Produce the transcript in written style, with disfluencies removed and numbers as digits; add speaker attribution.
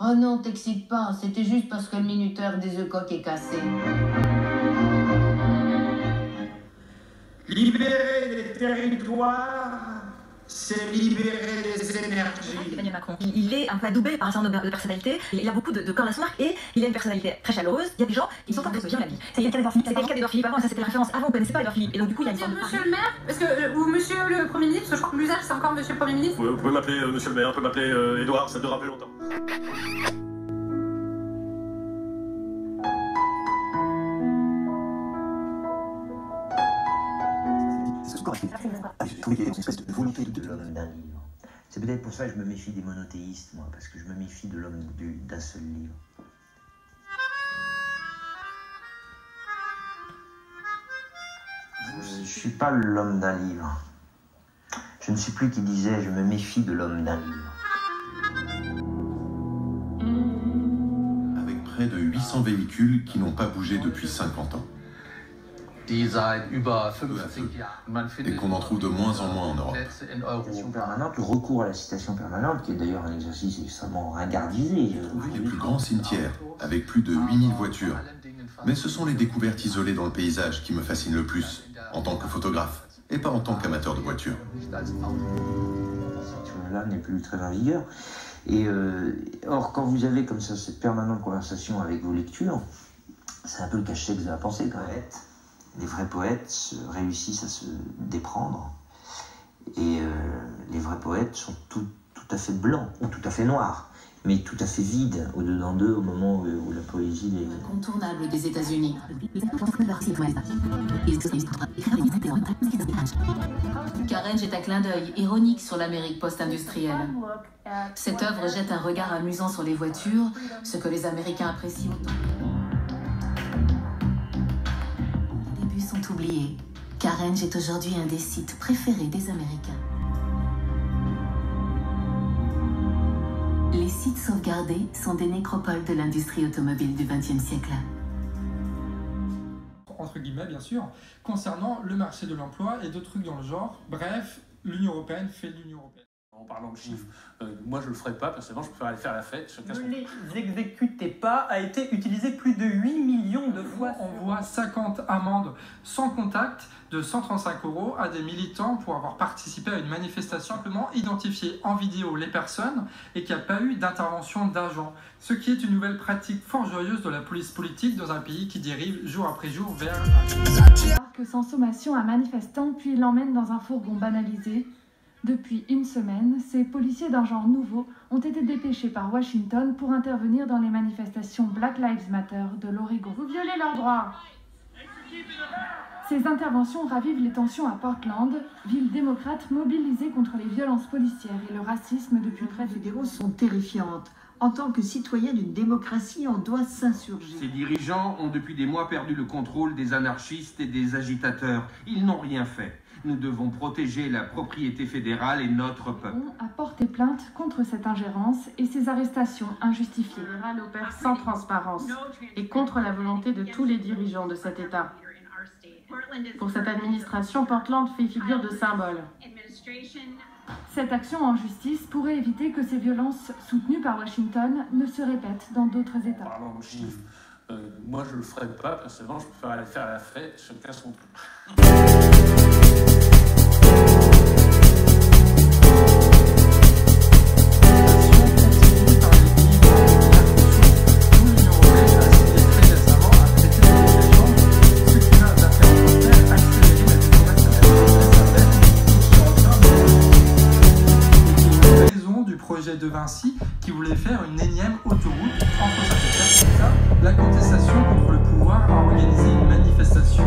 Speaker 1: Oh non, t'excite pas, c'était juste parce que le minuteur des œufs-coques est cassé.
Speaker 2: Libérer les territoires, c'est libérer les énergies.
Speaker 3: Emmanuel Macron, il est un peu adoubé par un certain nombre de personnalités, il a beaucoup de cordes à son arc et il a une personnalité très chaleureuse. Il y a des gens qui sont pas de la vie. C'est le cas d'Edouard Philippe, c'était le cas d'Edouard Philippe avant, ça c'était la référence avant, on connaissait pas Edouard Philippe. Et donc du coup il y a une sorte de
Speaker 4: Monsieur le maire, parce que, ou monsieur le Premier ministre, parce que je crois que l'usage c'est encore monsieur le Premier ministre.
Speaker 5: Vous pouvez m'appeler monsieur le maire, vous pouvez m'appeler Edouard, ça durera plus longtemps.
Speaker 6: J'ai trouvé qu'il y avait une espèce de volonté de l'homme d'un livre. C'est peut-être pour ça que je me méfie des monothéistes, moi, parce que je me méfie de l'homme d'un seul livre. Je ne suis pas l'homme d'un livre. Je ne suis plus qui disait je me méfie de l'homme d'un livre.
Speaker 7: Avec près de 800 véhicules qui n'ont pas bougé depuis 50 ans. Et qu'on en trouve de moins en moins en Europe.
Speaker 6: La citation permanente, le recours à la citation permanente, qui est d'ailleurs un exercice extrêmement ringardisé.
Speaker 7: Les plus grands cimetières, avec plus de 8000 voitures. Mais ce sont les découvertes isolées dans le paysage qui me fascinent le plus, en tant que photographe, et pas en tant qu'amateur de voitures.
Speaker 6: Là n'est plus très en vigueur. Et or, quand vous avez comme ça cette permanente conversation avec vos lectures, c'est un peu le cache-texte de la pensée quand même. Les vrais poètes réussissent à se déprendre et les vrais poètes sont tout à fait blancs ou tout à fait noirs, mais tout à fait vides au-dedans d'eux au moment où la poésie les...
Speaker 1: Incontournable des États-Unis. Karen jette un clin d'œil ironique sur l'Amérique post-industrielle. Cette œuvre jette un regard amusant sur les voitures, ce que les Américains apprécient autant. Sont oubliés. Carenge est aujourd'hui un des sites préférés des Américains. Les sites sauvegardés sont des nécropoles de l'industrie automobile du XXe siècle.
Speaker 8: Entre guillemets, bien sûr, concernant le marché de l'emploi et d'autres trucs dans le genre. Bref, l'Union européenne fait l'Union européenne.
Speaker 5: En parlant de chiffres, moi je le ferai pas, personnellement je préfère aller faire la fête.
Speaker 9: Ne les exécutez pas a été utilisé plus de 8 millions de fois.
Speaker 8: On voit 50 amendes sans contact de 135 € à des militants pour avoir participé à une manifestation, simplement identifié en vidéo les personnes et qu'il n'y a pas eu d'intervention d'agents. Ce qui est une nouvelle pratique fort joyeuse de la police politique dans un pays qui dérive jour après jour vers...
Speaker 10: Que sans sommation un manifestant, puis l'emmène dans un fourgon banalisé. Depuis une semaine, ces policiers d'un genre nouveau ont été dépêchés par Washington pour intervenir dans les manifestations Black Lives Matter de l'Oregon. Vous violez leurs droits. Ces interventions ravivent les tensions à Portland, ville démocrate mobilisée contre les violences policières et le racisme depuis près de...
Speaker 11: Les vidéos sont terrifiantes. En tant que citoyen d'une démocratie, on doit s'insurger.
Speaker 12: Ces dirigeants ont depuis des mois perdu le contrôle des anarchistes et des agitateurs. Ils n'ont rien fait. Nous devons protéger la propriété fédérale et notre peuple.
Speaker 10: On a porté plainte contre cette ingérence et ces arrestations injustifiées.
Speaker 4: Le fédéral opère sans transparence et contre la volonté de tous les dirigeants de cet État. Pour cette administration, Portland fait figure de symbole.
Speaker 10: Cette action en justice pourrait éviter que ces violences soutenues par Washington ne se répètent dans d'autres États.
Speaker 5: Parlant de chiffres, moi je le ferai pas, personnellement je préfère aller faire la fête, chacun son tour.
Speaker 8: De Vinci qui voulait faire une énième autoroute entre Sacré-Cœur et ça. La contestation contre le pouvoir a organisé une manifestation